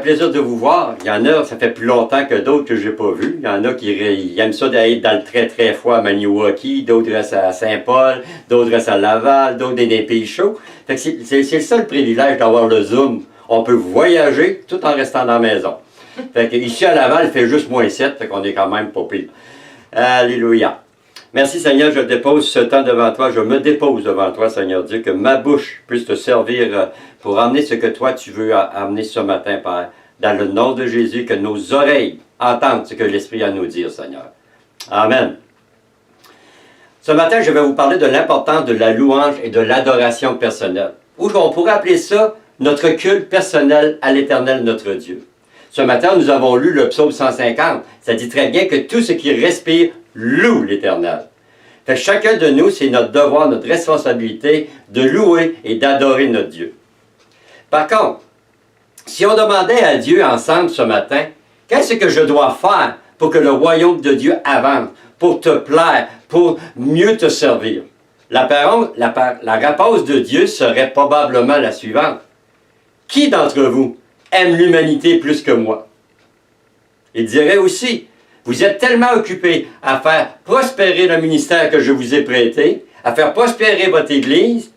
plaisir de vous voir. Il y en a, ça fait plus longtemps que d'autres que je n'ai pas vus. Il y en a qui aiment ça d'aller dans le très très froid à Maniwaki, d'autres restent à Saint-Paul, d'autres restent à Laval, d'autres dans des pays chauds. C'est ça le privilège d'avoir le Zoom. On peut voyager tout en restant dans la maison. Fait que ici à Laval, il fait juste -7, fait qu'on est quand même pas pire. Alléluia. Merci Seigneur, je dépose ce temps devant toi, je me dépose devant toi Seigneur Dieu, que ma bouche puisse te servir pour amener ce que toi tu veux amener ce matin, Père. Dans le nom de Jésus, que nos oreilles entendent ce que l'Esprit a à nous dire, Seigneur. Amen. Ce matin, je vais vous parler de l'importance de la louange et de l'adoration personnelle. Ou on pourrait appeler ça notre culte personnel à l'Éternel notre Dieu. Ce matin, nous avons lu le psaume 150. Ça dit très bien que tout ce qui respire loue l'Éternel. Fait que chacun de nous, c'est notre devoir, notre responsabilité de louer et d'adorer notre Dieu. Par contre, si on demandait à Dieu ensemble ce matin, qu'est-ce que je dois faire pour que le royaume de Dieu avance, pour te plaire, pour mieux te servir? La réponse de Dieu serait probablement la suivante. Qui d'entre vous aime l'humanité plus que moi? Il dirait aussi, vous êtes tellement occupés à faire prospérer le ministère que je vous ai prêté, à faire prospérer votre Église,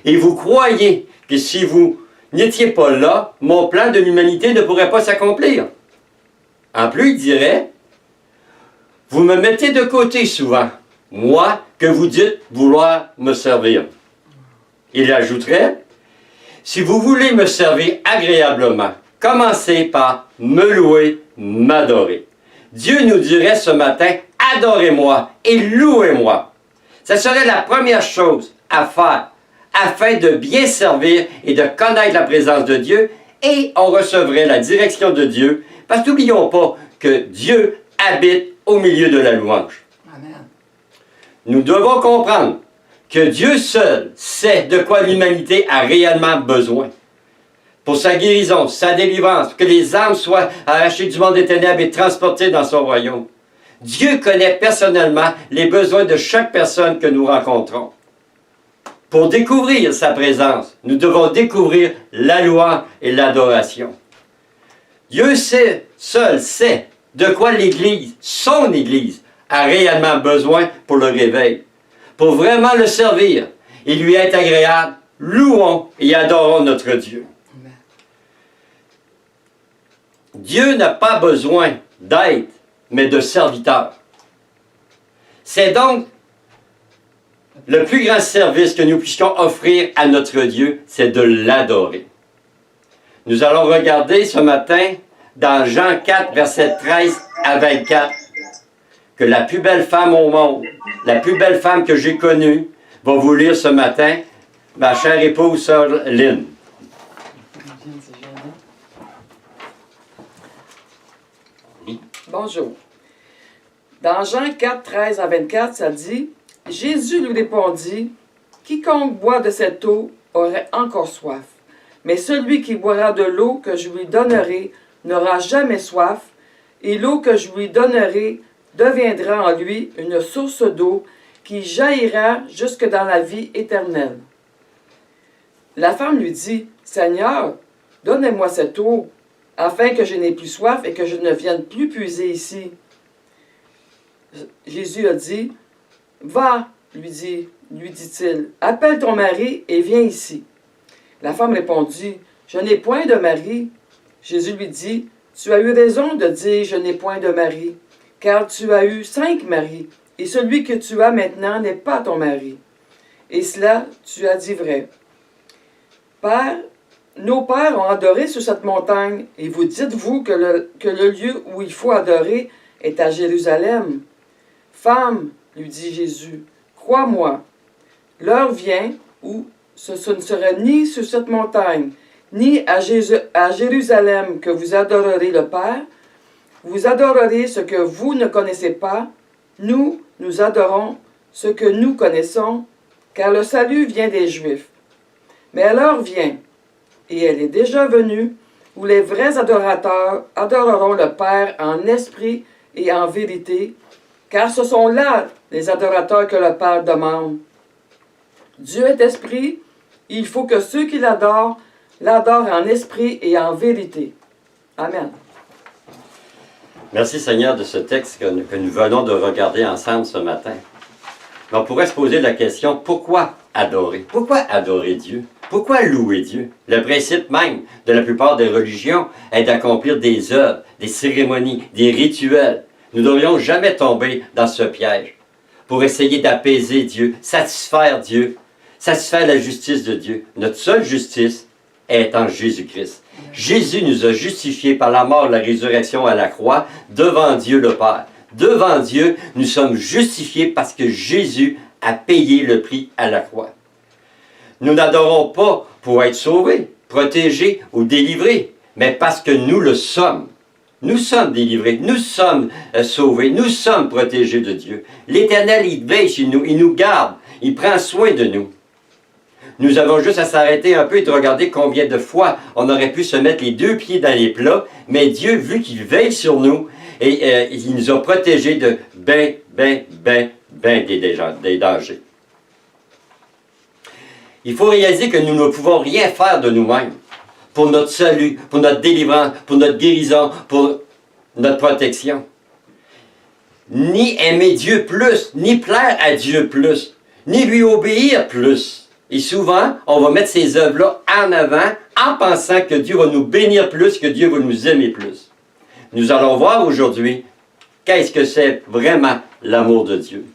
et vous croyez que si vous n'étiez pas là, mon plan de l'humanité ne pourrait pas s'accomplir. En plus, il dirait, vous me mettez de côté souvent, moi, que vous dites vouloir me servir. Il ajouterait, si vous voulez me servir agréablement, commencez par me louer, m'adorer. Dieu nous dirait ce matin, adorez-moi et louez-moi. Ce serait la première chose à faire afin de bien servir et de connaître la présence de Dieu, et on recevrait la direction de Dieu, parce que n'oublions pas que Dieu habite au milieu de la louange. Amen. Nous devons comprendre que Dieu seul sait de quoi l'humanité a réellement besoin. Pour sa guérison, sa délivrance, que les âmes soient arrachées du monde des ténèbres et transportées dans son royaume. Dieu connaît personnellement les besoins de chaque personne que nous rencontrons. Pour découvrir sa présence, nous devons découvrir la louange et l'adoration. Dieu seul sait de quoi l'Église, son Église, a réellement besoin pour le réveil. Pour vraiment le servir et lui être agréable, louons et adorons notre Dieu. Amen. Dieu n'a pas besoin d'aide, mais de serviteurs. C'est donc le plus grand service que nous puissions offrir à notre Dieu, c'est de l'adorer. Nous allons regarder ce matin dans Jean 4, versets 13 à 24, que la plus belle femme au monde, la plus belle femme que j'ai connue, va vous lire ce matin, ma chère épouse, sœur Lynn. Bonjour. Dans Jean 4, 13 à 24, ça dit, Jésus lui répondit, « Quiconque boit de cette eau aurait encore soif, mais celui qui boira de l'eau que je lui donnerai n'aura jamais soif, et l'eau que je lui donnerai deviendra en lui une source d'eau qui jaillira jusque dans la vie éternelle. » La femme lui dit, « Seigneur, donnez-moi cette eau, afin que je n'ai plus soif et que je ne vienne plus puiser ici. » Jésus a dit, « Va, lui dit-il, appelle ton mari et viens ici. » La femme répondit, « Je n'ai point de mari. » Jésus lui dit, « Tu as eu raison de dire, je n'ai point de mari, car tu as eu 5 maris, et celui que tu as maintenant n'est pas ton mari. Et cela, tu as dit vrai. Père, nos pères ont adoré sur cette montagne, et vous dites-vous que le lieu où il faut adorer est à Jérusalem. Femme, lui dit Jésus, crois-moi, l'heure vient où ce ne sera ni sur cette montagne, ni à Jérusalem que vous adorerez le Père. Vous adorerez ce que vous ne connaissez pas. Nous adorons ce que nous connaissons, car le salut vient des Juifs. Mais l'heure vient, et elle est déjà venue, où les vrais adorateurs adoreront le Père en esprit et en vérité, car ce sont là les adorateurs que le Père demande. Dieu est esprit, il faut que ceux qui l'adorent en esprit et en vérité. Amen. Merci Seigneur de ce texte que nous venons de regarder ensemble ce matin. Mais on pourrait se poser la question, pourquoi adorer? Pourquoi adorer Dieu? Pourquoi louer Dieu? Le principe même de la plupart des religions est d'accomplir des œuvres, des cérémonies, des rituels. Nous ne devrions jamais tomber dans ce piège pour essayer d'apaiser Dieu, satisfaire la justice de Dieu. Notre seule justice est en Jésus-Christ. Jésus nous a justifiés par la mort et la résurrection à la croix devant Dieu le Père. Devant Dieu, nous sommes justifiés parce que Jésus a payé le prix à la croix. Nous n'adorons pas pour être sauvés, protégés ou délivrés, mais parce que nous le sommes. Nous sommes délivrés, nous sommes sauvés, nous sommes protégés de Dieu. L'Éternel, il veille sur nous, il nous garde, il prend soin de nous. Nous avons juste à s'arrêter un peu et de regarder combien de fois on aurait pu se mettre les deux pieds dans les plats, mais Dieu, vu qu'il veille sur nous, et il nous a protégés de des dangers. Il faut réaliser que nous ne pouvons rien faire de nous-mêmes pour notre salut, pour notre délivrance, pour notre guérison, pour notre protection. Ni aimer Dieu plus, ni plaire à Dieu plus, ni lui obéir plus. Et souvent, on va mettre ces œuvres-là en avant en pensant que Dieu va nous bénir plus, que Dieu va nous aimer plus. Nous allons voir aujourd'hui qu'est-ce que c'est vraiment l'amour de Dieu.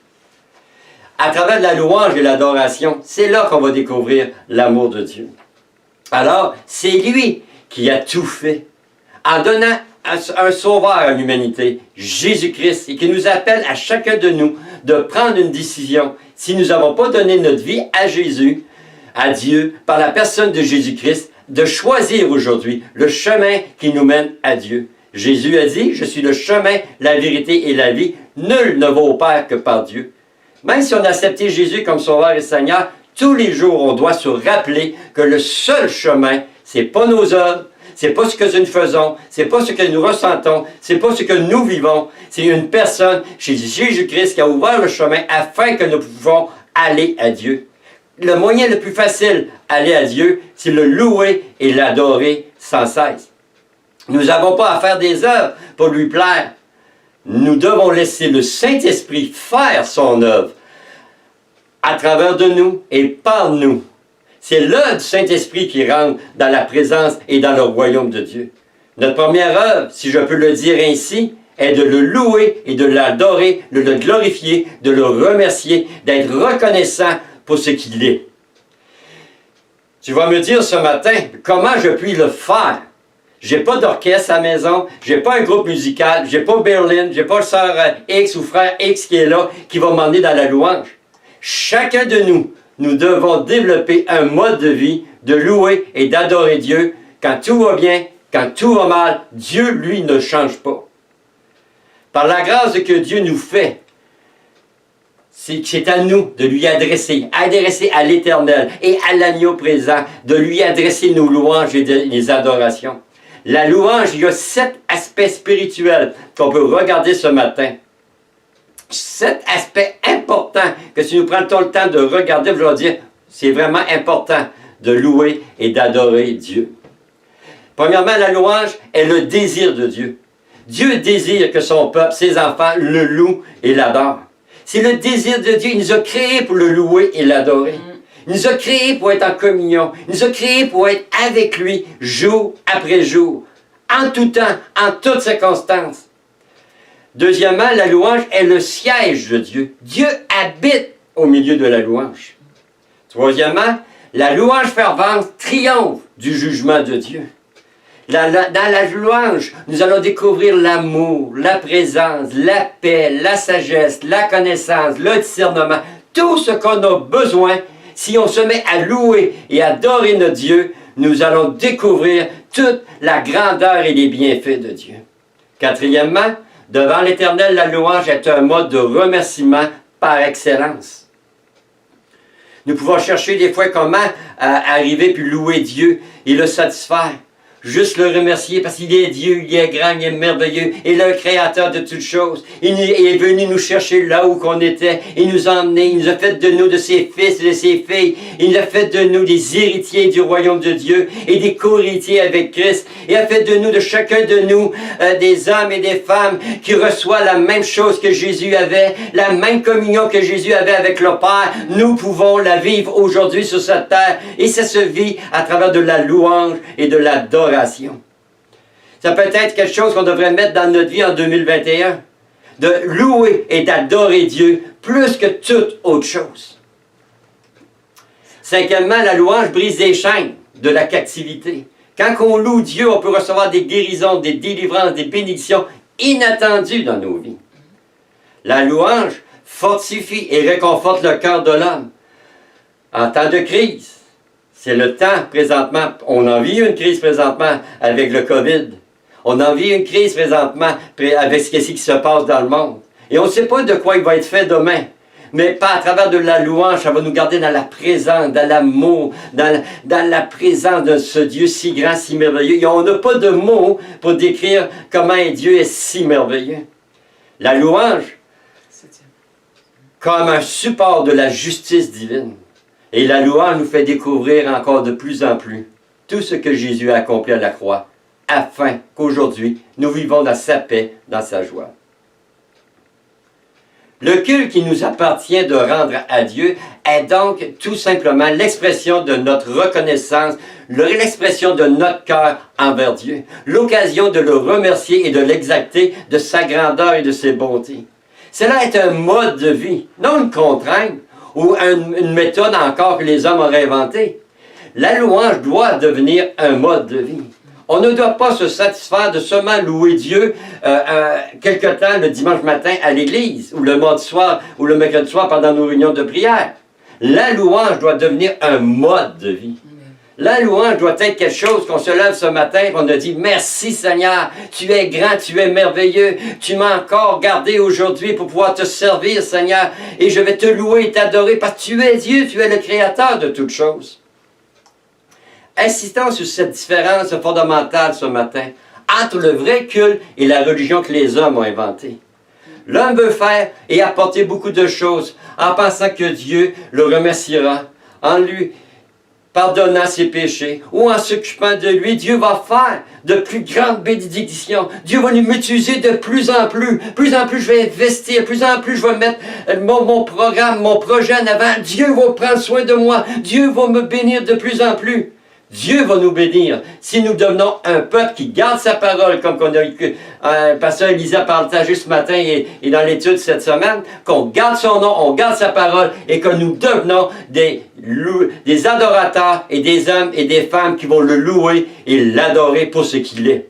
À travers la louange et l'adoration, c'est là qu'on va découvrir l'amour de Dieu. Alors, c'est lui qui a tout fait en donnant un sauveur à l'humanité, Jésus-Christ, et qui nous appelle à chacun de nous de prendre une décision. Si nous n'avons pas donné notre vie à Jésus, à Dieu, par la personne de Jésus-Christ, de choisir aujourd'hui le chemin qui nous mène à Dieu. Jésus a dit, « Je suis le chemin, la vérité et la vie. Nul ne va au Père que par Dieu. » Même si on a accepté Jésus comme Sauveur et Seigneur, tous les jours, on doit se rappeler que le seul chemin, c'est pas nos œuvres, c'est pas ce que nous faisons, c'est pas ce que nous ressentons, c'est pas ce que nous vivons. C'est une personne, chez Jésus-Christ, qui a ouvert le chemin afin que nous pouvons aller à Dieu. Le moyen le plus facile d'aller à Dieu, c'est le louer et l'adorer sans cesse. Nous n'avons pas à faire des œuvres pour lui plaire. Nous devons laisser le Saint-Esprit faire son œuvre à travers de nous et par nous. C'est l'œuvre du Saint-Esprit qui rentre dans la présence et dans le royaume de Dieu. Notre première œuvre, si je peux le dire ainsi, est de le louer et de l'adorer, de le glorifier, de le remercier, d'être reconnaissant pour ce qu'il est. Tu vas me dire ce matin, comment je puis le faire? J'ai pas d'orchestre à la maison, j'ai pas un groupe musical, j'ai pas Berlin, j'ai pas sœur X ou frère X qui est là, qui va m'emmener dans la louange. Chacun de nous, nous devons développer un mode de vie de louer et d'adorer Dieu. Quand tout va bien, quand tout va mal, Dieu, lui, ne change pas. Par la grâce que Dieu nous fait, c'est à nous de lui adresser à l'Éternel et à l'agneau présent, de lui adresser nos louanges et les adorations. La louange, il y a 7 aspects spirituels qu'on peut regarder ce matin. 7 aspects importants que si nous prenons le temps de regarder, je vais dire, c'est vraiment important de louer et d'adorer Dieu. Premièrement, la louange est le désir de Dieu. Dieu désire que son peuple, ses enfants, le louent et l'adorent. C'est le désir de Dieu. Il nous a créés pour le louer et l'adorer. Il nous a créés pour être en communion. Il nous a créés pour être avec lui jour après jour, en tout temps, en toutes circonstances. Deuxièmement, la louange est le siège de Dieu. Dieu habite au milieu de la louange. Troisièmement, la louange fervente triomphe du jugement de Dieu. Dans la louange, nous allons découvrir l'amour, la présence, la paix, la sagesse, la connaissance, le discernement, tout ce qu'on a besoin. Si on se met à louer et à adorer notre Dieu, nous allons découvrir toute la grandeur et les bienfaits de Dieu. Quatrièmement, devant l'Éternel, la louange est un mode de remerciement par excellence. Nous pouvons chercher des fois comment arriver puis louer Dieu et le satisfaire. Juste le remercier parce qu'il est Dieu, il est grand, il est merveilleux, il est le créateur de toutes choses. Il est venu nous chercher là où qu'on était. Il nous a emmenés, il nous a fait de nous de ses fils et de ses filles. Il nous a fait de nous des héritiers du royaume de Dieu et des co-héritiers avec Christ. Il a fait de nous, de chacun de nous, des hommes et des femmes qui reçoivent la même chose que Jésus avait, la même communion que Jésus avait avec le Père. Nous pouvons la vivre aujourd'hui sur cette terre et ça se vit à travers de la louange et de l'adoration. Ça peut être quelque chose qu'on devrait mettre dans notre vie en 2021, de louer et d'adorer Dieu plus que toute autre chose. Cinquièmement, la louange brise les chaînes de la captivité. Quand on loue Dieu, on peut recevoir des guérisons, des délivrances, des bénédictions inattendues dans nos vies. La louange fortifie et réconforte le cœur de l'homme. En temps de crise, c'est le temps présentement, on en vit une crise présentement avec le COVID. On en vit une crise présentement avec ce qui se passe dans le monde. Et on ne sait pas de quoi il va être fait demain. Mais pas à travers de la louange, ça va nous garder dans la présence, dans l'amour, dans la présence de ce Dieu si grand, si merveilleux. Et on n'a pas de mots pour décrire comment un Dieu est si merveilleux. La louange, comme un support de la justice divine. Et la louange nous fait découvrir encore de plus en plus tout ce que Jésus a accompli à la croix, afin qu'aujourd'hui, nous vivons dans sa paix, dans sa joie. Le culte qui nous appartient de rendre à Dieu est donc tout simplement l'expression de notre reconnaissance, l'expression de notre cœur envers Dieu, l'occasion de le remercier et de l'exalter de sa grandeur et de ses bontés. Cela est un mode de vie, non une contrainte, ou une méthode encore que les hommes auraient inventée. La louange doit devenir un mode de vie. On ne doit pas se satisfaire de seulement louer Dieu quelque temps le dimanche matin à l'église, ou le mardi soir, ou le mercredi soir pendant nos réunions de prière. La louange doit devenir un mode de vie. La louange doit être quelque chose qu'on se lève ce matin et qu'on a dit « Merci Seigneur, tu es grand, tu es merveilleux, tu m'as encore gardé aujourd'hui pour pouvoir te servir Seigneur, et je vais te louer et t'adorer parce que tu es Dieu, tu es le créateur de toutes choses. » Insistons sur cette différence fondamentale ce matin entre le vrai culte et la religion que les hommes ont inventée. L'homme veut faire et apporter beaucoup de choses en pensant que Dieu le remerciera, en lui pardonnant ses péchés, ou en s'occupant de lui. Dieu va faire de plus grandes bénédictions. Dieu va nous m'utiliser de plus en plus. Plus en plus, je vais investir. Plus en plus, je vais mettre mon programme, mon projet en avant. Dieu va prendre soin de moi. Dieu va me bénir de plus en plus. Dieu va nous bénir si nous devenons un peuple qui garde sa parole, comme qu'on a pasteur Elisa partageait ce matin et dans l'étude cette semaine, qu'on garde son nom, on garde sa parole et que nous devenons des adorateurs et des hommes et des femmes qui vont le louer et l'adorer pour ce qu'il est.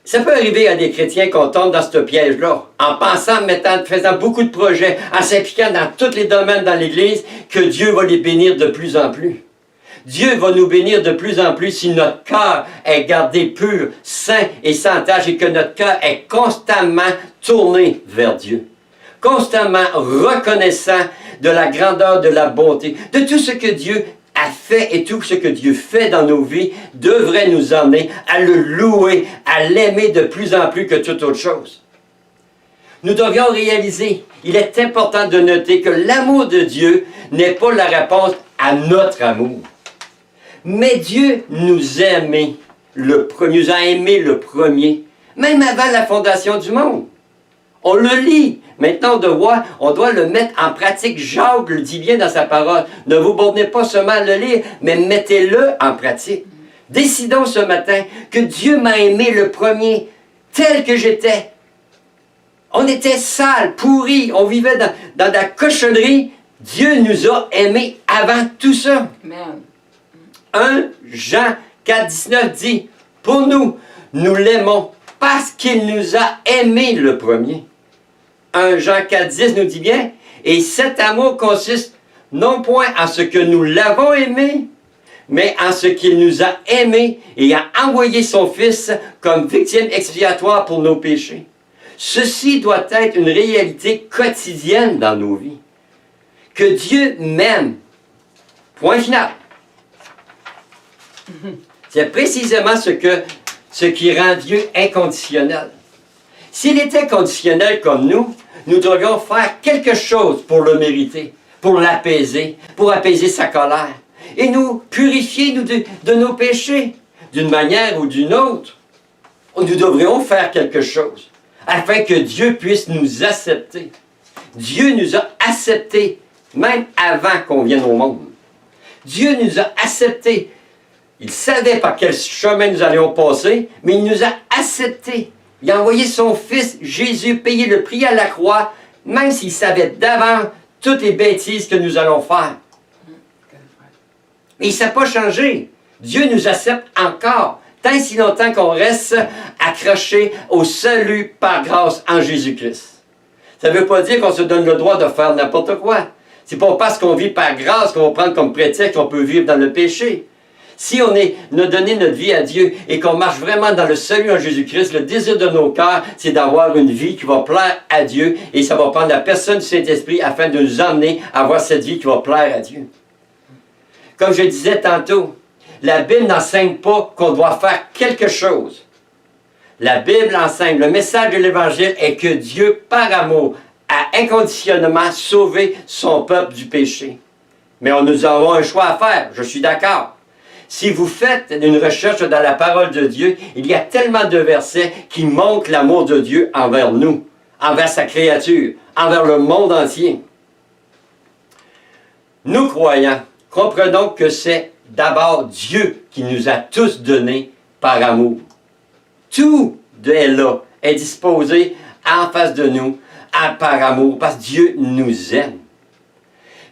Ça peut arriver à des chrétiens qu'on tombe dans ce piège-là, en pensant, faisant beaucoup de projets, en s'impliquant dans tous les domaines dans l'Église, que Dieu va les bénir de plus en plus. Dieu va nous bénir de plus en plus si notre cœur est gardé pur, saint et sans tache et que notre cœur est constamment tourné vers Dieu. Constamment reconnaissant de la grandeur, de la bonté, de tout ce que Dieu a fait et tout ce que Dieu fait dans nos vies devrait nous emmener à le louer, à l'aimer de plus en plus que toute autre chose. Nous devrions réaliser, il est important de noter que l'amour de Dieu n'est pas la réponse à notre amour. Mais Dieu nous a aimés nous a aimés le premier, même avant la fondation du monde. On le lit. Maintenant, on doit le mettre en pratique. Jacques le dit bien dans sa parole. Ne vous bornez pas seulement à le lire, mais mettez-le en pratique. Décidons ce matin que Dieu m'a aimé le premier, tel que j'étais. On était sales, pourris, on vivait dans la cochonnerie. Dieu nous a aimés avant tout ça. Amen. 1 Jean 4, 19 dit, « Pour nous, nous l'aimons parce qu'il nous a aimés le premier. » 1 Jean 4, 10 nous dit bien, « Et cet amour consiste non point en ce que nous l'avons aimé, mais en ce qu'il nous a aimés et a envoyé son Fils comme victime expiatoire pour nos péchés. » Ceci doit être une réalité quotidienne dans nos vies. Que Dieu m'aime. Point final. C'est précisément ce qui rend Dieu inconditionnel. S'il était conditionnel comme nous devrions faire quelque chose pour le mériter, pour l'apaiser, pour apaiser sa colère, et nous purifier de nos péchés, d'une manière ou d'une autre. Nous devrions faire quelque chose, afin que Dieu puisse nous accepter. Dieu nous a acceptés, même avant qu'on vienne au monde. Dieu nous a acceptés. Il savait par quel chemin nous allions passer, mais il nous a acceptés. Il a envoyé son Fils, Jésus, payer le prix à la croix, même s'il savait d'avance toutes les bêtises que nous allons faire. Mais il ne s'est pas changé. Dieu nous accepte encore, tant et si longtemps qu'on reste accroché au salut par grâce en Jésus-Christ. Ça ne veut pas dire qu'on se donne le droit de faire n'importe quoi. C'est pas parce qu'on vit par grâce qu'on va prendre comme prétexte qu'on peut vivre dans le péché. Si on a donné notre vie à Dieu et qu'on marche vraiment dans le salut en Jésus-Christ, le désir de nos cœurs, c'est d'avoir une vie qui va plaire à Dieu et ça va prendre la personne du Saint-Esprit afin de nous emmener à avoir cette vie qui va plaire à Dieu. Comme je disais tantôt, la Bible n'enseigne pas qu'on doit faire quelque chose. La Bible enseigne, le message de l'Évangile est que Dieu, par amour, a inconditionnellement sauvé son peuple du péché. Mais nous avons un choix à faire, je suis d'accord. Si vous faites une recherche dans la parole de Dieu, il y a tellement de versets qui montrent l'amour de Dieu envers nous, envers sa créature, envers le monde entier. Nous croyants, comprenons que c'est d'abord Dieu qui nous a tous donné par amour. Tout est là, est disposé en face de nous, par amour, parce que Dieu nous aime.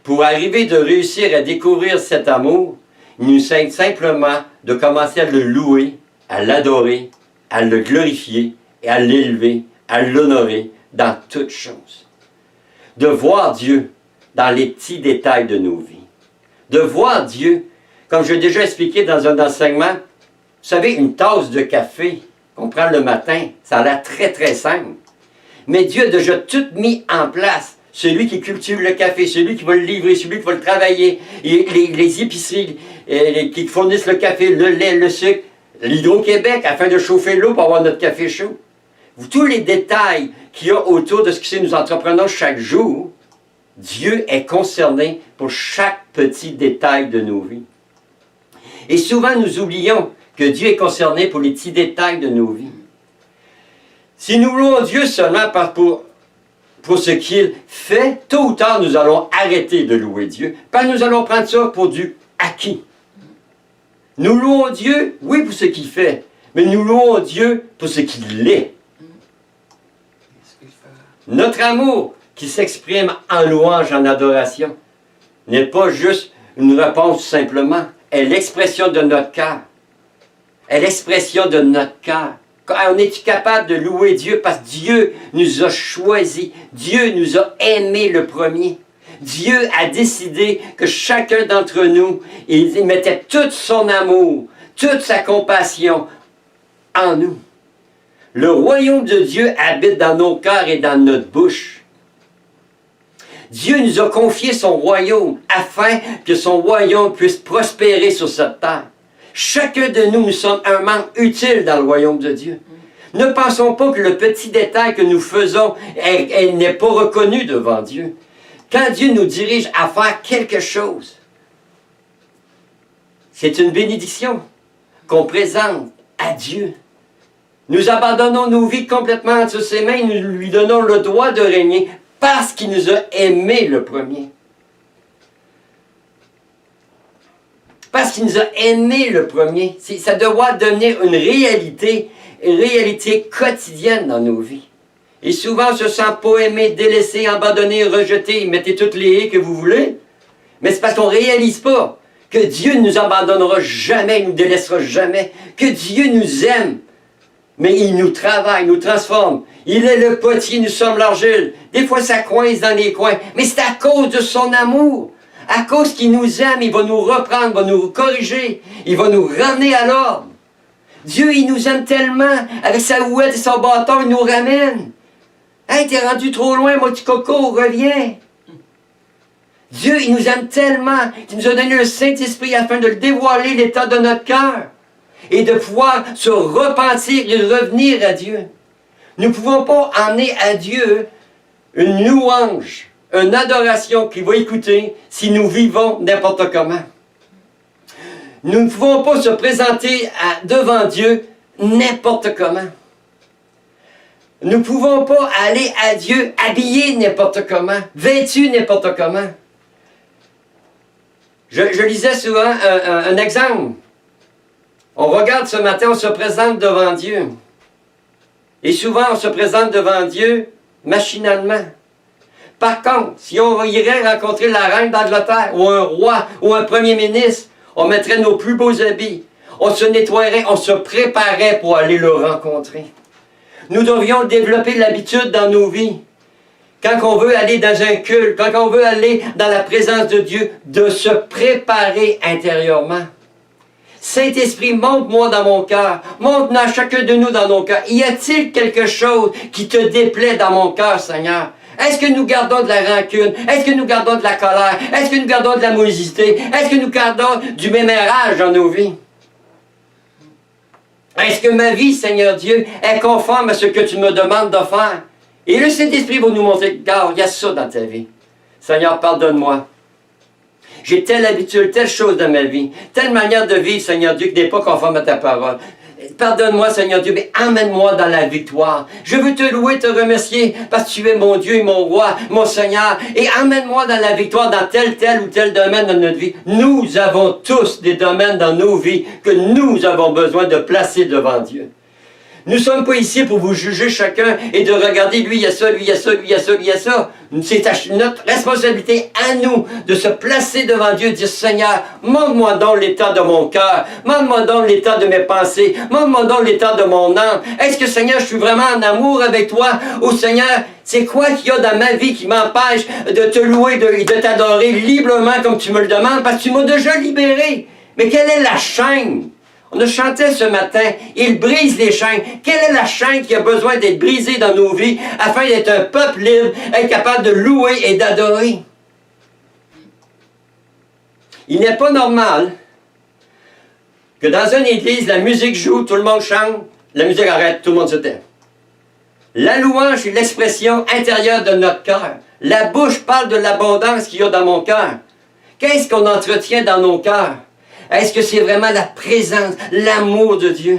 Pour arriver de réussir à découvrir cet amour, il nous aide simplement de commencer à le louer, à l'adorer, à le glorifier et à l'élever, à l'honorer dans toutes choses. De voir Dieu dans les petits détails de nos vies. De voir Dieu, comme je l'ai déjà expliqué dans un enseignement, vous savez, une tasse de café qu'on prend le matin, ça a l'air très très simple. Mais Dieu a déjà tout mis en place. Celui qui cultive le café, celui qui va le livrer, celui qui va le travailler, et les épiceries qui fournissent le café, le lait, le sucre, l'Hydro-Québec afin de chauffer l'eau pour avoir notre café chaud. Tous les détails qu'il y a autour de ce que nous entreprenons chaque jour, Dieu est concerné pour chaque petit détail de nos vies. Et souvent nous oublions que Dieu est concerné pour les petits détails de nos vies. Si nous louons Dieu seulement pour ce qu'il fait, tôt ou tard, nous allons arrêter de louer Dieu, parce que nous allons prendre ça pour du acquis. Nous louons Dieu, oui, pour ce qu'il fait, mais nous louons Dieu pour ce qu'il est. Notre amour qui s'exprime en louange, en adoration, n'est pas juste une réponse simplement, est l'expression de notre cœur. Est l'expression de notre cœur. On est capable de louer Dieu parce que Dieu nous a choisis. Dieu nous a aimés le premier. Dieu a décidé que chacun d'entre nous, il mettait tout son amour, toute sa compassion en nous. Le royaume de Dieu habite dans nos cœurs et dans notre bouche. Dieu nous a confié son royaume afin que son royaume puisse prospérer sur cette terre. Chacun de nous, nous sommes un membre utile dans le royaume de Dieu. Ne pensons pas que le petit détail que nous faisons n'est pas reconnu devant Dieu. Quand Dieu nous dirige à faire quelque chose, c'est une bénédiction qu'on présente à Dieu. Nous abandonnons nos vies complètement entre ses mains et nous lui donnons le droit de régner parce qu'il nous a aimés le premier. Parce qu'il nous a aimés le premier. Ça doit devenir une réalité quotidienne dans nos vies. Et souvent, on se sent pas aimé, délaissé, abandonné, rejeté. Mettez toutes les haies que vous voulez. Mais c'est parce qu'on ne réalise pas que Dieu ne nous abandonnera jamais, il ne nous délaissera jamais. Que Dieu nous aime. Mais il nous travaille, nous transforme. Il est le potier, nous sommes l'argile. Des fois, ça coince dans les coins. Mais c'est à cause de son amour. À cause qu'il nous aime, il va nous reprendre, il va nous corriger, il va nous ramener à l'ordre. Dieu, il nous aime tellement, avec sa houette et son bâton, il nous ramène. Hey, t'es rendu trop loin, mon petit coco, reviens. Dieu, il nous aime tellement qu'il nous a donné le Saint-Esprit afin de le dévoiler l'état de notre cœur. et de pouvoir se repentir et revenir à Dieu. Nous ne pouvons pas emmener à Dieu une louange, une adoration qu'il va écouter si nous vivons n'importe comment. Nous ne pouvons pas se présenter devant Dieu n'importe comment. Nous ne pouvons pas aller à Dieu habillés n'importe comment, vêtus n'importe comment. Je lisais souvent un exemple. On regarde ce matin, on se présente devant Dieu. Et souvent, on se présente devant Dieu machinalement. Par contre, si on irait rencontrer la reine d'Angleterre, ou un roi, ou un premier ministre, on mettrait nos plus beaux habits. On se nettoierait, on se préparait pour aller le rencontrer. Nous devrions développer l'habitude dans nos vies. Quand on veut aller dans un culte, quand on veut aller dans la présence de Dieu, de se préparer intérieurement. Saint-Esprit, montre-moi dans mon cœur, montre-nous à chacun de nous dans nos cœurs. Y a-t-il quelque chose qui te déplaît dans mon cœur, Seigneur? Est-ce que nous gardons de la rancune? Est-ce que nous gardons de la colère? Est-ce que nous gardons de la mauvaiseté? Est-ce que nous gardons du mémérage dans nos vies? Est-ce que ma vie, Seigneur Dieu, est conforme à ce que tu me demandes de faire? Et le Saint-Esprit va nous montrer, regarde, il y a ça dans ta vie. Seigneur, pardonne-moi. J'ai telle habitude, telle chose dans ma vie, telle manière de vivre, Seigneur Dieu, qui n'est pas conforme à ta parole. Pardonne-moi, Seigneur Dieu, mais emmène-moi dans la victoire. Je veux te louer, te remercier, parce que tu es mon Dieu et mon roi, mon Seigneur. Et emmène-moi dans la victoire dans tel ou tel domaine de notre vie. Nous avons tous des domaines dans nos vies que nous avons besoin de placer devant Dieu. Nous ne sommes pas ici pour vous juger chacun et de regarder lui, il y a ça, lui, il y a ça, lui, il y a ça, lui, il y a ça. C'est notre responsabilité à nous de se placer devant Dieu et de dire, Seigneur, montre-moi donc l'état de mon cœur, montre-moi donc l'état de mes pensées, montre-moi donc l'état de mon âme. Est-ce que, Seigneur, je suis vraiment en amour avec toi? Ou, Seigneur, c'est quoi qu'il y a dans ma vie qui m'empêche de te louer et de t'adorer librement comme tu me le demandes? Parce que tu m'as déjà libéré. Mais quelle est la chaîne? On a chanté ce matin, il brise les chaînes. Quelle est la chaîne qui a besoin d'être brisée dans nos vies afin d'être un peuple libre, être capable de louer et d'adorer? Il n'est pas normal que dans une église, la musique joue, tout le monde chante, la musique arrête, tout le monde se tait. La louange est l'expression intérieure de notre cœur. La bouche parle de l'abondance qu'il y a dans mon cœur. Qu'est-ce qu'on entretient dans nos cœurs? Est-ce que c'est vraiment la présence, l'amour de Dieu?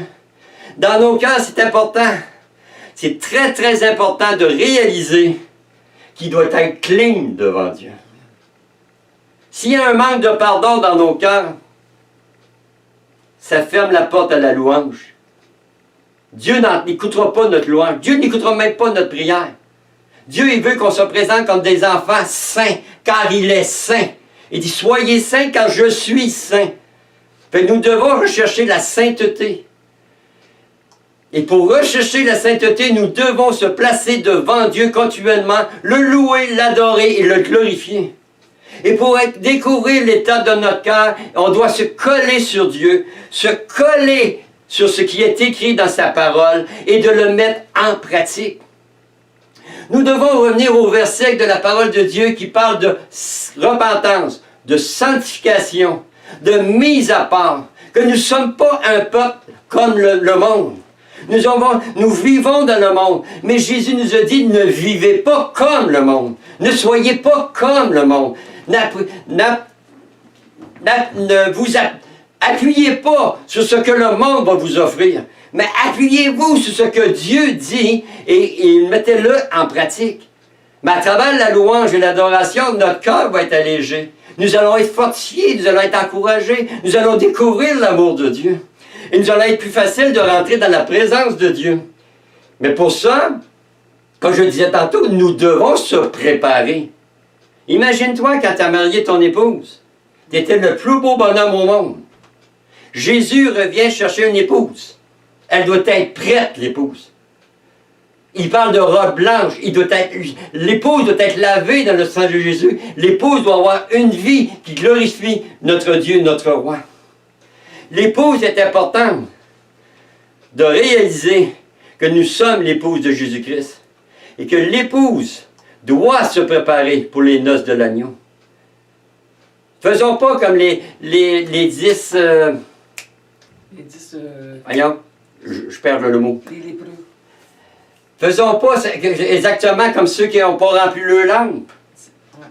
Dans nos cœurs, c'est important. C'est très, très important de réaliser qu'il doit être clean devant Dieu. S'il y a un manque de pardon dans nos cœurs, ça ferme la porte à la louange. Dieu n'écoutera pas notre louange. Dieu n'écoutera même pas notre prière. Dieu, il veut qu'on se présente comme des enfants saints, car il est saint. Il dit, soyez saints car je suis saint. Fait que nous devons rechercher la sainteté. Et pour rechercher la sainteté, nous devons se placer devant Dieu continuellement, le louer, l'adorer et le glorifier. Et pour découvrir l'état de notre cœur, on doit se coller sur Dieu, se coller sur ce qui est écrit dans sa parole et de le mettre en pratique. Nous devons revenir au verset de la parole de Dieu qui parle de repentance, de sanctification, de mise à part, que nous ne sommes pas un peuple comme le monde. Nous vivons dans le monde, mais Jésus nous a dit, ne vivez pas comme le monde. Ne soyez pas comme le monde. Ne vous appuyez pas sur ce que le monde va vous offrir, mais appuyez-vous sur ce que Dieu dit et mettez-le en pratique. Mais à travers la louange et l'adoration, notre cœur va être allégé. Nous allons être fortifiés, nous allons être encouragés, nous allons découvrir l'amour de Dieu. Et nous allons être plus facile de rentrer dans la présence de Dieu. Mais pour ça, comme je le disais tantôt, nous devons se préparer. Imagine-toi quand tu as marié ton épouse. Tu étais le plus beau bonhomme au monde. Jésus revient chercher une épouse. Elle doit être prête, l'épouse. Il parle de robe blanche. L'épouse doit être lavée dans le sang de Jésus. L'épouse doit avoir une vie qui glorifie notre Dieu, notre roi. L'épouse est importante de réaliser que nous sommes l'épouse de Jésus-Christ et que l'épouse doit se préparer pour les noces de l'agneau. Faisons pas comme les 10 Les 10, Voyons, je perds le mot. les lépreux. Faisons pas exactement comme ceux qui n'ont pas rempli leur lampe. Ouais.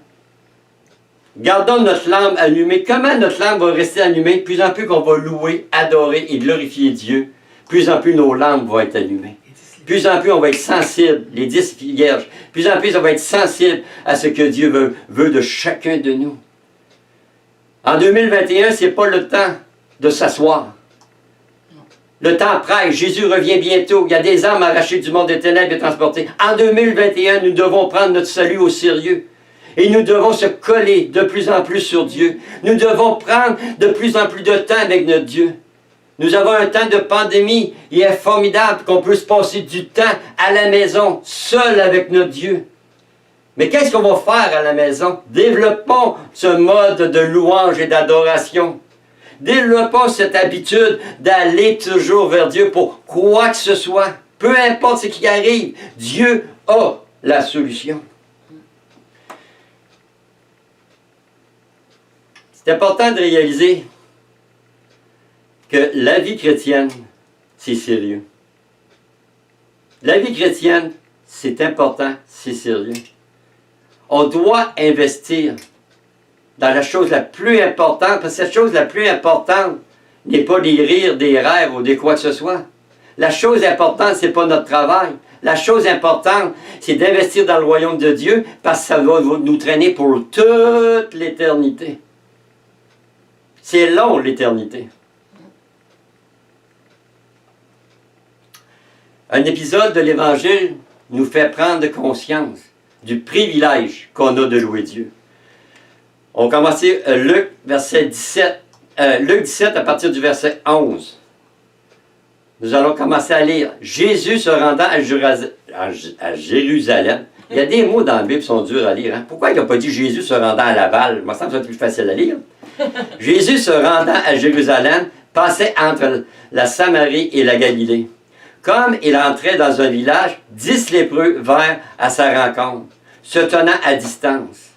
Gardons notre lampe allumée. Comment notre lampe va rester allumée? De plus en plus qu'on va louer, adorer et glorifier Dieu, de plus en plus nos lampes vont être allumées. De plus en plus on va être sensible, les 10 vierges. De plus en plus on va être sensible à ce que Dieu veut de chacun de nous. En 2021, ce n'est pas le temps de s'asseoir. Le temps presse, Jésus revient bientôt. Il y a des âmes arrachées du monde des ténèbres et transportées. En 2021, nous devons prendre notre salut au sérieux. Et nous devons se coller de plus en plus sur Dieu. Nous devons prendre de plus en plus de temps avec notre Dieu. Nous avons un temps de pandémie. Il est formidable qu'on puisse passer du temps à la maison, seul avec notre Dieu. Mais qu'est-ce qu'on va faire à la maison? Développons ce mode de louange et d'adoration. Développons cette habitude d'aller toujours vers Dieu pour quoi que ce soit. Peu importe ce qui arrive, Dieu a la solution. C'est important de réaliser que la vie chrétienne, c'est sérieux. La vie chrétienne, c'est important, c'est sérieux. On doit investir dans la chose la plus importante, parce que cette chose la plus importante n'est pas des rires, des rêves ou des quoi que ce soit. La chose importante, ce n'est pas notre travail. La chose importante, c'est d'investir dans le royaume de Dieu, parce que ça va nous traîner pour toute l'éternité. C'est long, l'éternité. Un épisode de l'Évangile nous fait prendre conscience du privilège qu'on a de louer Dieu. On va commencer Luc 17 à partir du verset 11. Nous allons commencer à lire. Jésus se rendant à Jérusalem. Il y a des mots dans la Bible qui sont durs à lire. Hein? Pourquoi il n'a pas dit Jésus se rendant à Laval? Moi, ça me semble plus facile à lire. Jésus se rendant à Jérusalem passait entre la Samarie et la Galilée. Comme il entrait dans un village, 10 lépreux vinrent à sa rencontre, se tenant à distance.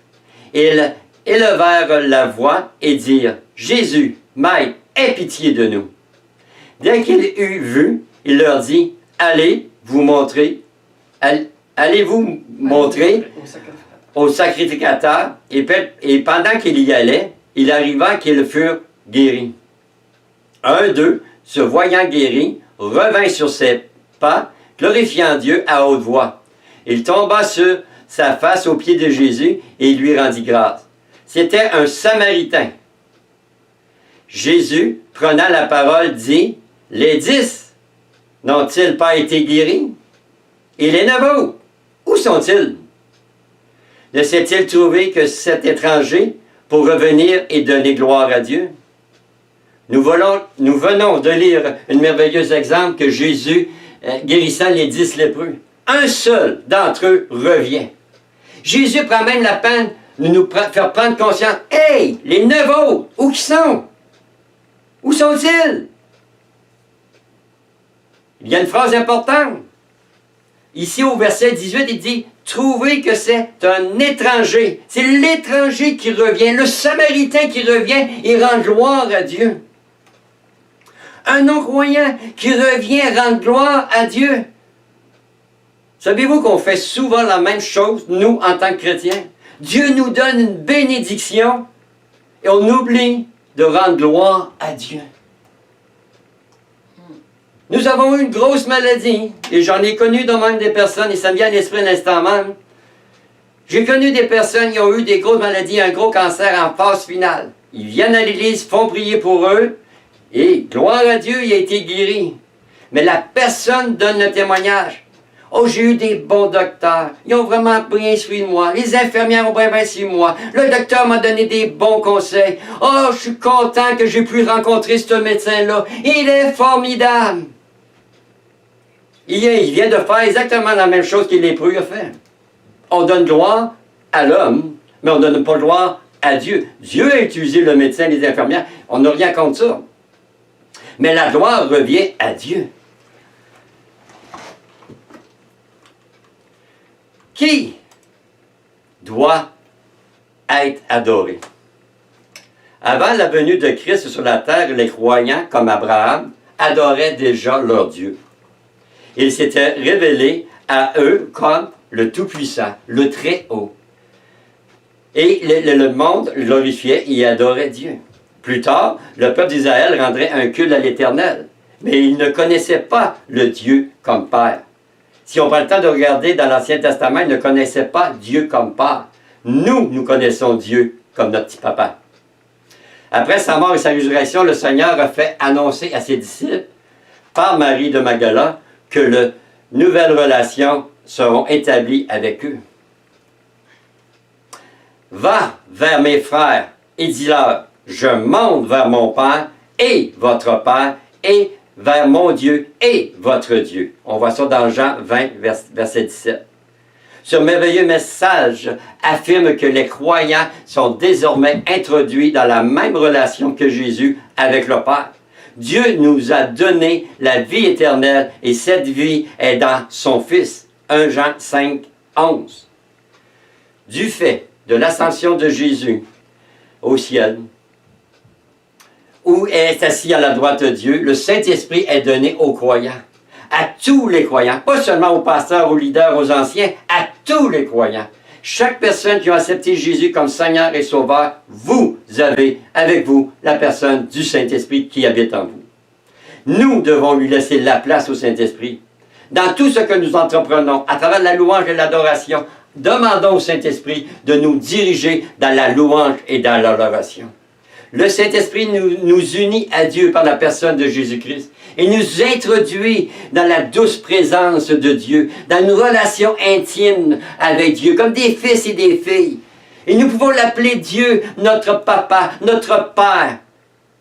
Ils élevèrent la voix et dirent, « Jésus, Maître, aie pitié de nous. » Dès qu'il eut vu, il leur dit, « Allez-vous montrer au sacrificateur. » Et pendant qu'il y allait, il arriva qu'ils furent guéris. Un d'eux, se voyant guéri, revint sur ses pas, glorifiant Dieu à haute voix. Il tomba sur sa face aux pieds de Jésus et il lui rendit grâce. C'était un Samaritain. Jésus, prenant la parole, dit, « Les 10 n'ont-ils pas été guéris? Et les 9 où sont-ils? Ne s'est-il trouvé que cet étranger pour revenir et donner gloire à Dieu? » Nous venons de lire un merveilleux exemple que Jésus, guérissant les 10 lépreux. Un seul d'entre eux revient. Jésus prend même la peine de nous faire prendre conscience. « Hey, les 9 autres, où qu'ils sont? Où sont-ils? » Il y a une phrase importante. Ici, au verset 18, il dit « Trouvez que c'est un étranger. » C'est l'étranger qui revient, le Samaritain qui revient et rend gloire à Dieu. Un non-croyant qui revient rendre gloire à Dieu. Savez-vous qu'on fait souvent la même chose, nous, en tant que chrétiens? Dieu nous donne une bénédiction et on oublie de rendre gloire à Dieu. Nous avons eu une grosse maladie, et j'en ai connu de même des personnes, et ça me vient à l'esprit à l'instant même. J'ai connu des personnes qui ont eu des grosses maladies, un gros cancer en phase finale. Ils viennent à l'église, font prier pour eux, et gloire à Dieu, il a été guéri. Mais la personne donne le témoignage. Oh, j'ai eu des bons docteurs. Ils ont vraiment bien suivi moi. Les infirmières ont bien suivi moi. Le docteur m'a donné des bons conseils. Oh, je suis content que j'ai pu rencontrer ce médecin-là. Il est formidable. Il vient de faire exactement la même chose que les lépreux ont fait. On donne gloire à l'homme, mais on ne donne pas gloire à Dieu. Dieu a utilisé le médecin et les infirmières. On n'a rien contre ça. Mais la gloire revient à Dieu. Qui doit être adoré? Avant la venue de Christ sur la terre, les croyants, comme Abraham, adoraient déjà leur Dieu. Il s'était révélé à eux comme le Tout-Puissant, le Très-Haut. Et le monde glorifiait et adorait Dieu. Plus tard, le peuple d'Israël rendrait un culte à l'Éternel, mais il ne connaissait pas le Dieu comme Père. Si on prend le temps de regarder dans l'Ancien Testament, il ne connaissait pas Dieu comme Père. Nous connaissons Dieu comme notre petit papa. Après sa mort et sa résurrection, le Seigneur a fait annoncer à ses disciples, par Marie de Magdala, que de nouvelles relations seront établies avec eux. Va vers mes frères et dis-leur, je monte vers mon Père et votre Père et vers mon Dieu et votre Dieu. On voit ça dans Jean 20, verset 17. Ce merveilleux message affirme que les croyants sont désormais introduits dans la même relation que Jésus avec le Père. Dieu nous a donné la vie éternelle et cette vie est dans son Fils. 1 Jean 5, 11. Du fait de l'ascension de Jésus au ciel, où est assis à la droite de Dieu, le Saint-Esprit est donné aux croyants. À tous les croyants, pas seulement aux pasteurs, aux leaders, aux anciens, à tous les croyants. Chaque personne qui a accepté Jésus comme Seigneur et Sauveur, vous avez avec vous la personne du Saint-Esprit qui habite en vous. Nous devons lui laisser la place au Saint-Esprit. Dans tout ce que nous entreprenons, à travers la louange et l'adoration, demandons au Saint-Esprit de nous diriger dans la louange et dans l'adoration. Le Saint-Esprit nous unit à Dieu par la personne de Jésus-Christ et nous introduit dans la douce présence de Dieu, dans une relation intime avec Dieu, comme des fils et des filles. Et nous pouvons l'appeler Dieu, notre Papa, notre Père.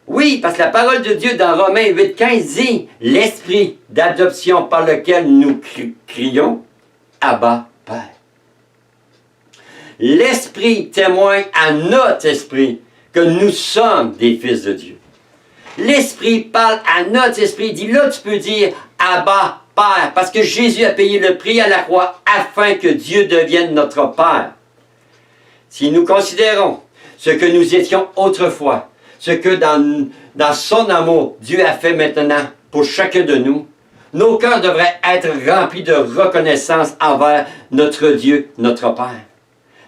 Oui, parce que la parole de Dieu dans Romains 8,15 dit « L'esprit d'adoption par lequel nous crions « Abba, Père ». L'esprit témoigne à notre esprit que nous sommes des fils de Dieu. L'Esprit parle à notre esprit. Il dit, là, tu peux dire « Abba, Père », parce que Jésus a payé le prix à la croix afin que Dieu devienne notre Père. Si nous considérons ce que nous étions autrefois, ce que dans son amour, Dieu a fait maintenant pour chacun de nous, nos cœurs devraient être remplis de reconnaissance envers notre Dieu, notre Père.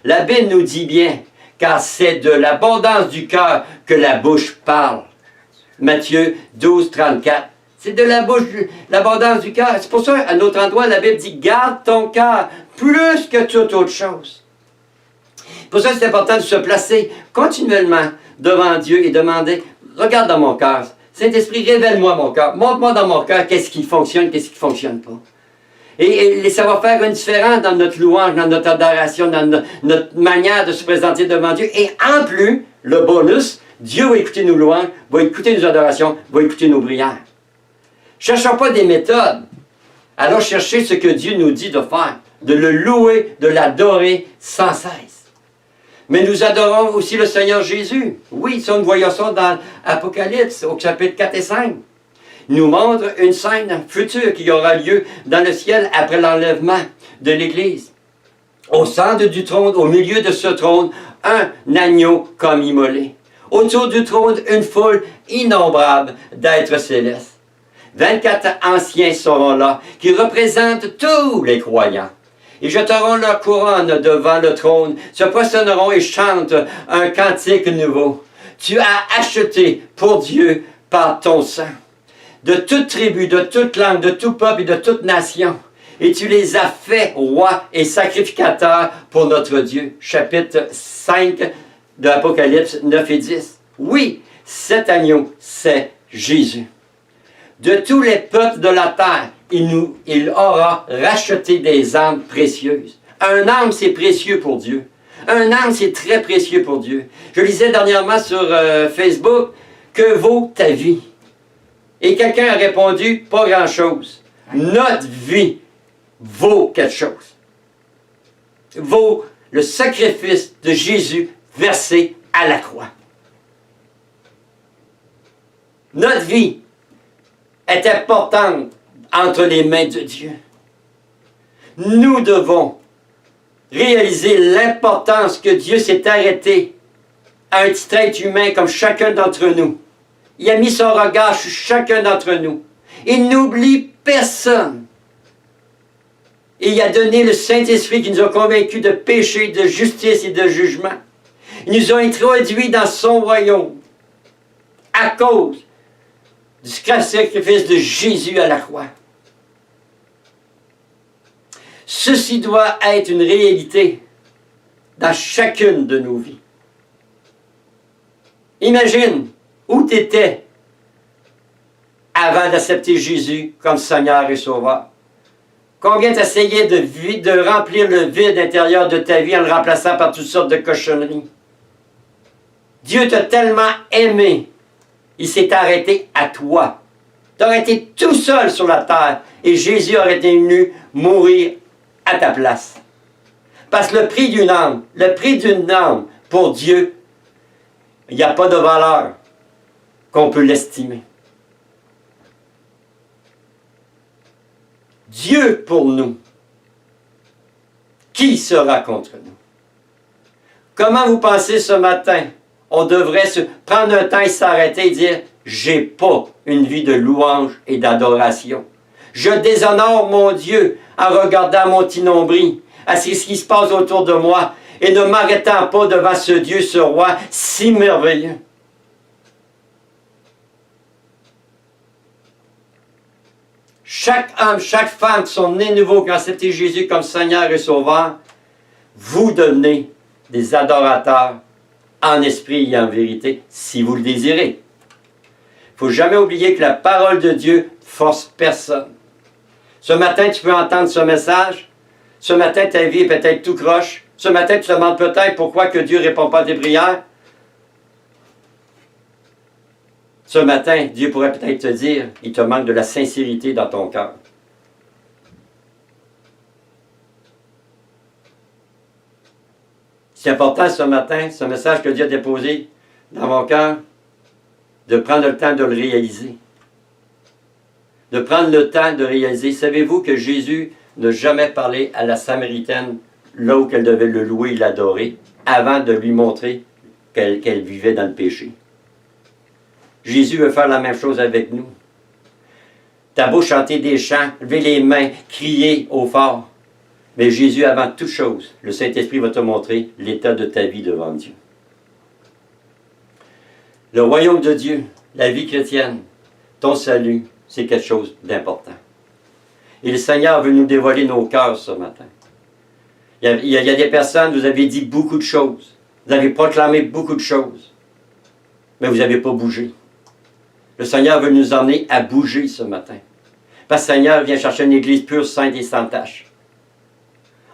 La Bible nous dit bien, car c'est de l'abondance du cœur que la bouche parle. Matthieu 12, 34. C'est de l'abondance du cœur. C'est pour ça, à un autre endroit, la Bible dit, garde ton cœur plus que toute autre chose. Pour ça, c'est important de se placer continuellement devant Dieu et demander, regarde dans mon cœur. Saint-Esprit, révèle-moi mon cœur. Montre-moi dans mon cœur qu'est-ce qui fonctionne, qu'est-ce qui ne fonctionne pas. Et ça va faire une différence dans notre louange, dans notre adoration, dans notre manière de se présenter devant Dieu. Et en plus, le bonus, Dieu va écouter nos louanges, va écouter nos adorations, va écouter nos prières. Cherchons pas des méthodes. Alors cherchez ce que Dieu nous dit de faire, de le louer, de l'adorer sans cesse. Mais nous adorons aussi le Seigneur Jésus. Oui, ça, nous voyons ça dans Apocalypse, au chapitre 4 et 5. Il nous montre une scène future qui aura lieu dans le ciel après l'enlèvement de l'Église. Au centre du trône, au milieu de ce trône, un agneau comme immolé. Autour du trône, une foule innombrable d'êtres célestes. 24 anciens seront là, qui représentent tous les croyants. Ils jeteront leur couronne devant le trône, se prosterneront et chantent un cantique nouveau. Tu as acheté pour Dieu par ton sang, de toute tribu, de toute langue, de tout peuple et de toute nation. Et tu les as fait rois et sacrificateurs pour notre Dieu. Chapitre 5 de Apocalypse 9 et 10. Oui, cet agneau, c'est Jésus. De tous les peuples de la terre, il aura racheté des âmes précieuses. Un âme, c'est précieux pour Dieu. Un âme, c'est très précieux pour Dieu. Je lisais dernièrement sur Facebook, que vaut ta vie? Et quelqu'un a répondu, pas grand-chose. Notre vie vaut quelque chose. Vaut le sacrifice de Jésus versé à la croix. Notre vie est importante entre les mains de Dieu. Nous devons réaliser l'importance que Dieu s'est arrêté à un petit être humain comme chacun d'entre nous. Il a mis son regard sur chacun d'entre nous. Il n'oublie personne. Et il a donné le Saint-Esprit qui nous a convaincus de péché, de justice et de jugement. Il nous a introduits dans son royaume à cause du sacrifice de Jésus à la croix. Ceci doit être une réalité dans chacune de nos vies. Imagine où tu étais avant d'accepter Jésus comme Seigneur et Sauveur. Combien tu essayais de remplir le vide intérieur de ta vie en le remplaçant par toutes sortes de cochonneries. Dieu t'a tellement aimé, il s'est arrêté à toi. Tu aurais été tout seul sur la terre et Jésus aurait été venu mourir à ta place. Parce que le prix d'une âme pour Dieu, il n'y a pas de valeur qu'on peut l'estimer. Dieu pour nous, qui sera contre nous? Comment vous pensez ce matin, on devrait se prendre un temps et s'arrêter et dire, j'ai pas une vie de louange et d'adoration. Je déshonore mon Dieu en regardant mon petit nombril, à ce qui se passe autour de moi, et ne m'arrêtant pas devant ce Dieu, ce roi si merveilleux. Chaque homme, chaque femme qui sont nés nouveaux, qui ont accepté Jésus comme Seigneur et Sauveur, vous devenez des adorateurs en esprit et en vérité, si vous le désirez. Il ne faut jamais oublier que la parole de Dieu force personne. Ce matin, tu peux entendre ce message. Ce matin, ta vie est peut-être tout croche. Ce matin, tu te demandes peut-être pourquoi que Dieu ne répond pas à tes prières. Ce matin, Dieu pourrait peut-être te dire, il te manque de la sincérité dans ton cœur. C'est important ce matin, ce message que Dieu a déposé dans mon cœur, de prendre le temps de le réaliser. De prendre le temps de réaliser. Savez-vous que Jésus n'a jamais parlé à la Samaritaine là où elle devait le louer et l'adorer, avant de lui montrer qu'elle vivait dans le péché? Jésus veut faire la même chose avec nous. T'as beau chanter des chants, lever les mains, crier au fort, mais Jésus, avant toute chose, le Saint-Esprit va te montrer l'état de ta vie devant Dieu. Le royaume de Dieu, la vie chrétienne, ton salut, c'est quelque chose d'important. Et le Seigneur veut nous dévoiler nos cœurs ce matin. Il y a des personnes, vous avez dit beaucoup de choses. Vous avez proclamé beaucoup de choses. Mais vous n'avez pas bougé. Le Seigneur veut nous emmener à bouger ce matin. Parce que le Seigneur vient chercher une église pure, sainte et sans tache.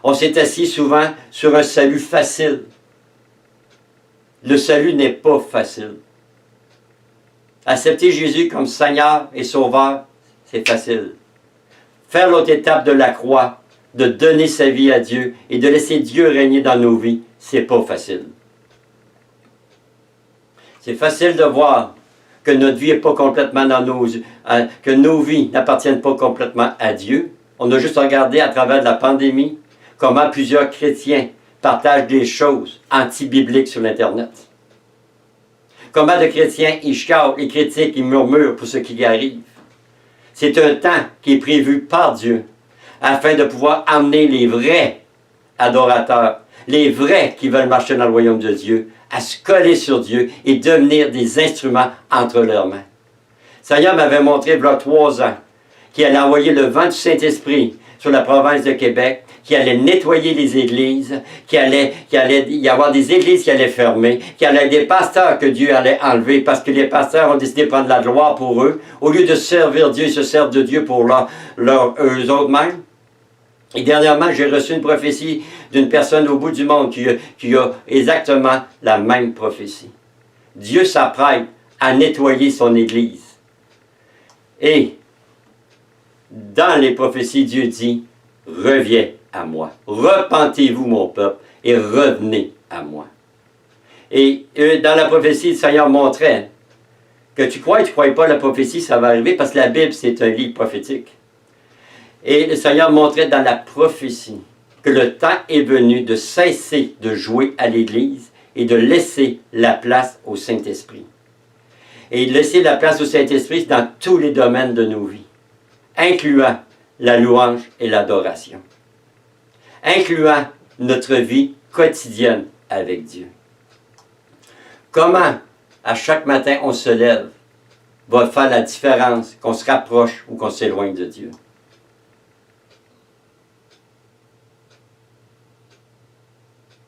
On s'est assis souvent sur un salut facile. Le salut n'est pas facile. Accepter Jésus comme Seigneur et Sauveur, c'est facile. Faire l'autre étape de la croix, de donner sa vie à Dieu et de laisser Dieu régner dans nos vies, c'est pas facile. C'est facile de voir que notre vie n'est pas complètement dans que nos vies n'appartiennent pas complètement à Dieu. On a juste regardé à travers la pandémie comment plusieurs chrétiens partagent des choses anti-bibliques sur l'Internet. Comment de chrétiens ils chialent, ils critiquent, ils murmurent pour ce qui arrive. C'est un temps qui est prévu par Dieu afin de pouvoir amener les vrais adorateurs, les vrais qui veulent marcher dans le royaume de Dieu, à se coller sur Dieu et devenir des instruments entre leurs mains. Le Seigneur m'avait montré, il y a 3 ans, qu'il allait envoyer le vent du Saint-Esprit sur la province de Québec, qui allait nettoyer les églises, qu'il allait y avoir des églises qui allaient fermer, qu'il y allait des pasteurs que Dieu allait enlever, parce que les pasteurs ont décidé de prendre la gloire pour eux, au lieu de servir Dieu, ils se servent de Dieu pour eux autres mêmes. Et dernièrement, j'ai reçu une prophétie d'une personne au bout du monde qui a exactement la même prophétie. Dieu s'apprête à nettoyer son Église. Et dans les prophéties, Dieu dit, reviens à moi. Repentez-vous, mon peuple, et revenez à moi. Et dans la prophétie, le Seigneur montrait que tu crois pas la prophétie, ça va arriver, parce que la Bible, c'est un livre prophétique. Et le Seigneur montrait dans la prophétie que le temps est venu de cesser de jouer à l'Église et de laisser la place au Saint-Esprit. Et laisser la place au Saint-Esprit dans tous les domaines de nos vies, incluant la louange et l'adoration, incluant notre vie quotidienne avec Dieu. Comment, à chaque matin, on se lève, va faire la différence qu'on se rapproche ou qu'on s'éloigne de Dieu.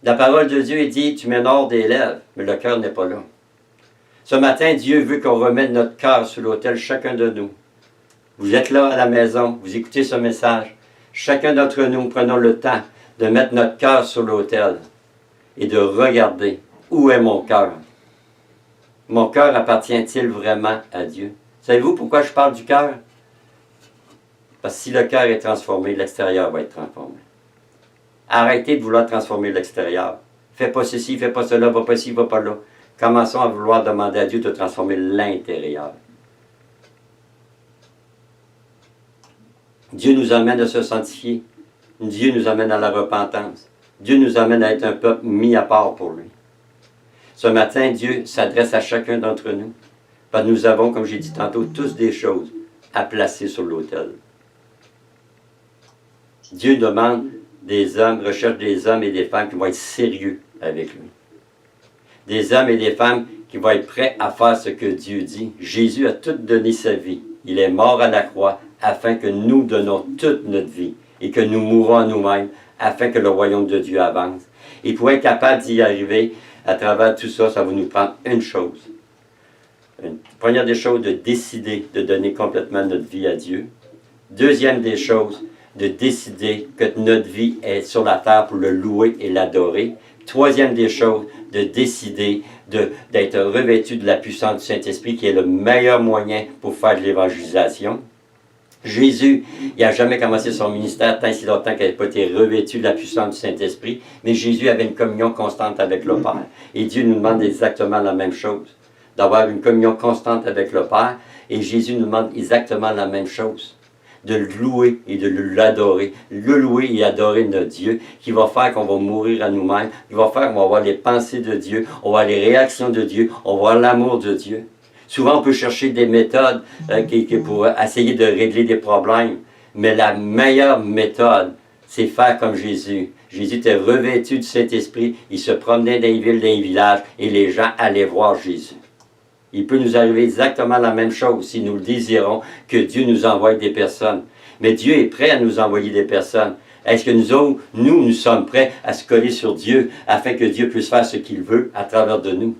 La parole de Dieu dit, tu m'honores des lèvres, mais le cœur n'est pas là. Ce matin, Dieu veut qu'on remette notre cœur sur l'autel, chacun de nous. Vous êtes là à la maison, vous écoutez ce message. Chacun d'entre nous, prenons le temps de mettre notre cœur sur l'autel et de regarder où est mon cœur. Mon cœur appartient-il vraiment à Dieu? Savez-vous pourquoi je parle du cœur? Parce que si le cœur est transformé, l'extérieur va être transformé. Arrêtez de vouloir transformer l'extérieur. Fais pas ceci, fais pas cela, va pas ci, va pas là. Commençons à vouloir demander à Dieu de transformer l'intérieur. Dieu nous amène à se sanctifier. Dieu nous amène à la repentance. Dieu nous amène à être un peuple mis à part pour lui. Ce matin, Dieu s'adresse à chacun d'entre nous. Parce que nous avons, comme j'ai dit tantôt, tous des choses à placer sur l'autel. Dieu demande des hommes, recherche des hommes et des femmes qui vont être sérieux avec lui. Des hommes et des femmes qui vont être prêts à faire ce que Dieu dit. Jésus a tout donné sa vie. Il est mort à la croix afin que nous donnons toute notre vie et que nous mourons à nous-mêmes afin que le royaume de Dieu avance. Et pour être capable d'y arriver, à travers tout ça, ça va nous prendre une chose. Une première des choses, de décider de donner complètement notre vie à Dieu. Deuxième des choses, de décider que notre vie est sur la terre pour le louer et l'adorer. Troisième des choses, de décider d'être revêtu de la puissance du Saint-Esprit, qui est le meilleur moyen pour faire de l'évangélisation. Jésus, il n'a jamais commencé son ministère tant si longtemps qu'il n'avait pas été revêtu de la puissance du Saint-Esprit, mais Jésus avait une communion constante avec le Père. Et Dieu nous demande exactement la même chose, d'avoir une communion constante avec le Père, et Jésus nous demande exactement la même chose, de le louer et de l'adorer. Le louer et adorer notre Dieu, qui va faire qu'on va mourir à nous-mêmes, qui va faire qu'on va avoir les pensées de Dieu, on va avoir les réactions de Dieu, on va avoir l'amour de Dieu. Souvent, on peut chercher des méthodes pour essayer de régler des problèmes, mais la meilleure méthode, c'est faire comme Jésus. Jésus était revêtu du Saint-Esprit, il se promenait dans les villes, dans les villages, et les gens allaient voir Jésus. Il peut nous arriver exactement la même chose si nous le désirons, que Dieu nous envoie des personnes. Mais Dieu est prêt à nous envoyer des personnes. Est-ce que nous sommes prêts à se coller sur Dieu afin que Dieu puisse faire ce qu'il veut à travers de nous?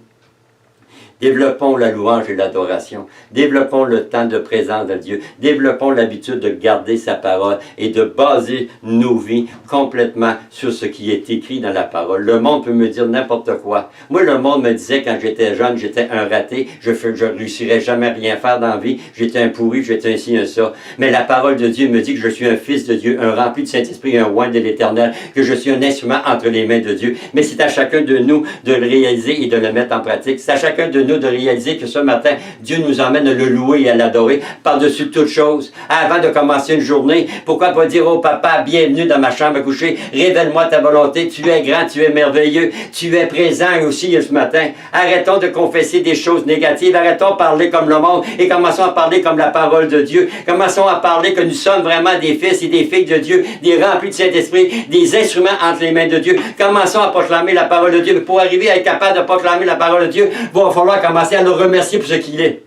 Développons la louange et l'adoration. Développons le temps de présence de Dieu. Développons l'habitude de garder sa parole et de baser nos vies complètement sur ce qui est écrit dans la parole. Le monde peut me dire n'importe quoi. Moi, le monde me disait quand j'étais jeune, j'étais un raté, je réussirais jamais à rien faire dans la vie, j'étais un pourri, j'étais un ci, un ça. Mais la parole de Dieu me dit que je suis un fils de Dieu, un rempli de Saint-Esprit, un oint de l'Éternel, que je suis un instrument entre les mains de Dieu. Mais c'est à chacun de nous de le réaliser et de le mettre en pratique. C'est à chacun de nous de réaliser que ce matin, Dieu nous emmène à le louer et à l'adorer par-dessus toute chose. Avant de commencer une journée, pourquoi pas dire, oh papa, bienvenue dans ma chambre à coucher, révèle-moi ta volonté, tu es grand, tu es merveilleux, tu es présent aussi ce matin. Arrêtons de confesser des choses négatives, arrêtons de parler comme le monde et commençons à parler comme la parole de Dieu. Commençons à parler que nous sommes vraiment des fils et des filles de Dieu, des remplis de Saint-Esprit, des instruments entre les mains de Dieu. Commençons à proclamer la parole de Dieu. Mais pour arriver à être capable de proclamer la parole de Dieu, il va falloir commencer à le remercier pour ce qu'il est.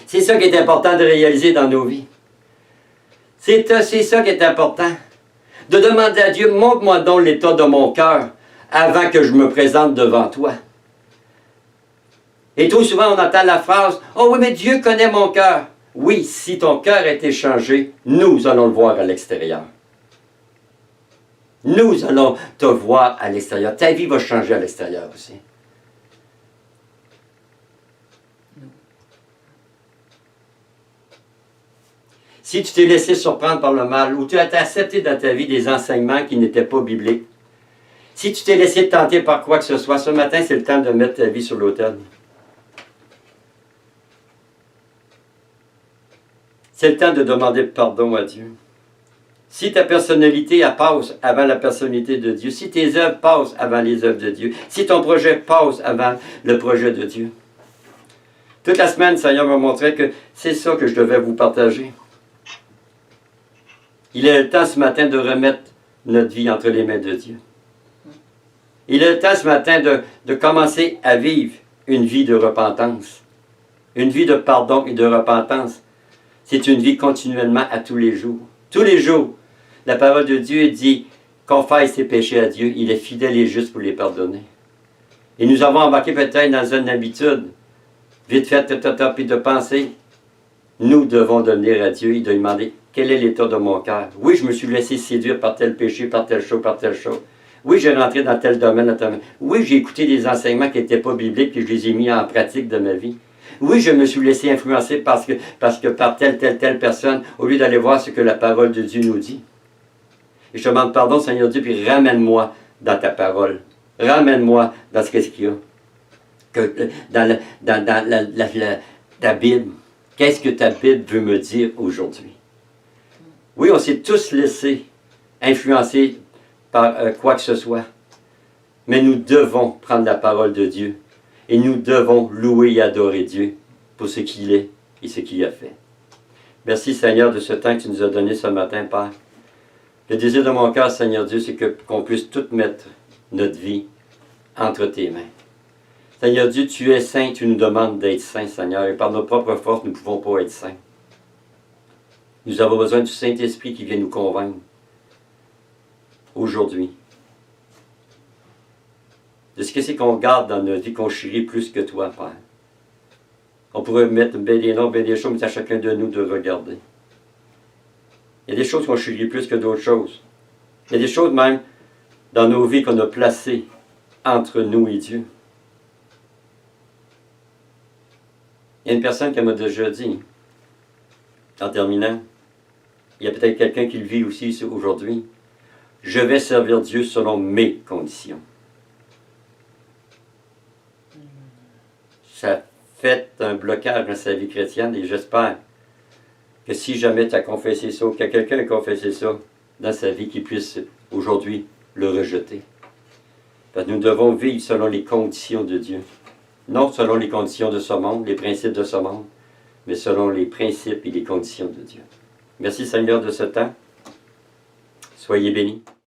C'est ça qui est important de réaliser dans nos vies. C'est ça qui est important. De demander à Dieu, montre-moi donc l'état de mon cœur avant que je me présente devant toi. Et trop souvent, on entend la phrase, « Oh oui, mais Dieu connaît mon cœur. » Oui, si ton cœur a été changé, nous allons le voir à l'extérieur. Nous allons te voir à l'extérieur. Ta vie va changer à l'extérieur aussi. Si tu t'es laissé surprendre par le mal, ou tu as accepté dans ta vie des enseignements qui n'étaient pas bibliques, si tu t'es laissé tenter par quoi que ce soit, ce matin, c'est le temps de mettre ta vie sur l'autel. C'est le temps de demander pardon à Dieu. Si ta personnalité elle passe avant la personnalité de Dieu, si tes œuvres passent avant les œuvres de Dieu, si ton projet passe avant le projet de Dieu. Toute la semaine, le Seigneur m'a montré que c'est ça que je devais vous partager. Il est le temps ce matin de remettre notre vie entre les mains de Dieu. Il est le temps ce matin de commencer à vivre une vie de repentance. Une vie de pardon et de repentance. C'est une vie continuellement à tous les jours. Tous les jours, la parole de Dieu dit, confesse ses péchés à Dieu, il est fidèle et juste pour les pardonner. Et nous avons embarqué peut-être dans une habitude, vite fait, puis de penser, nous devons devenir à Dieu et de lui demander, quel est l'état de mon cœur? Oui, je me suis laissé séduire par tel péché, par telle chose, par telle chose. Oui, j'ai rentré dans tel domaine, dans tel domaine. Oui, j'ai écouté des enseignements qui n'étaient pas bibliques et je les ai mis en pratique de ma vie. Oui, je me suis laissé influencer parce que par telle personne, au lieu d'aller voir ce que la parole de Dieu nous dit. Et je te demande pardon, Seigneur Dieu, puis ramène-moi dans ta parole. Ramène-moi dans ce qu'il y a. Dans ta Bible. Qu'est-ce que ta Bible veut me dire aujourd'hui? Oui, on s'est tous laissés influencer par quoi que ce soit. Mais nous devons prendre la parole de Dieu. Et nous devons louer et adorer Dieu pour ce qu'il est et ce qu'il a fait. Merci Seigneur de ce temps que tu nous as donné ce matin, Père. Le désir de mon cœur, Seigneur Dieu, c'est qu'on puisse tout mettre notre vie entre tes mains. Seigneur Dieu, tu es saint, tu nous demandes d'être saint, Seigneur, et par nos propres forces, nous ne pouvons pas être saints. Nous avons besoin du Saint-Esprit qui vient nous convaincre aujourd'hui de ce que c'est qu'on garde dans notre vie, qu'on chérit plus que toi, Père. On pourrait mettre bien des noms, bien des choses, mais c'est à chacun de nous de regarder. Il y a des choses qu'on chérit plus que d'autres choses. Il y a des choses même dans nos vies qu'on a placées entre nous et Dieu. Il y a une personne qui m'a déjà dit, en terminant, il y a peut-être quelqu'un qui le vit aussi aujourd'hui, je vais servir Dieu selon mes conditions. Ça fait un blocage dans sa vie chrétienne et j'espère que si jamais tu as confessé ça, ou que quelqu'un a confessé ça dans sa vie, qu'il puisse aujourd'hui le rejeter. Parce que nous devons vivre selon les conditions de Dieu. Non selon les conditions de ce monde, les principes de ce monde, mais selon les principes et les conditions de Dieu. Merci Seigneur de ce temps. Soyez bénis.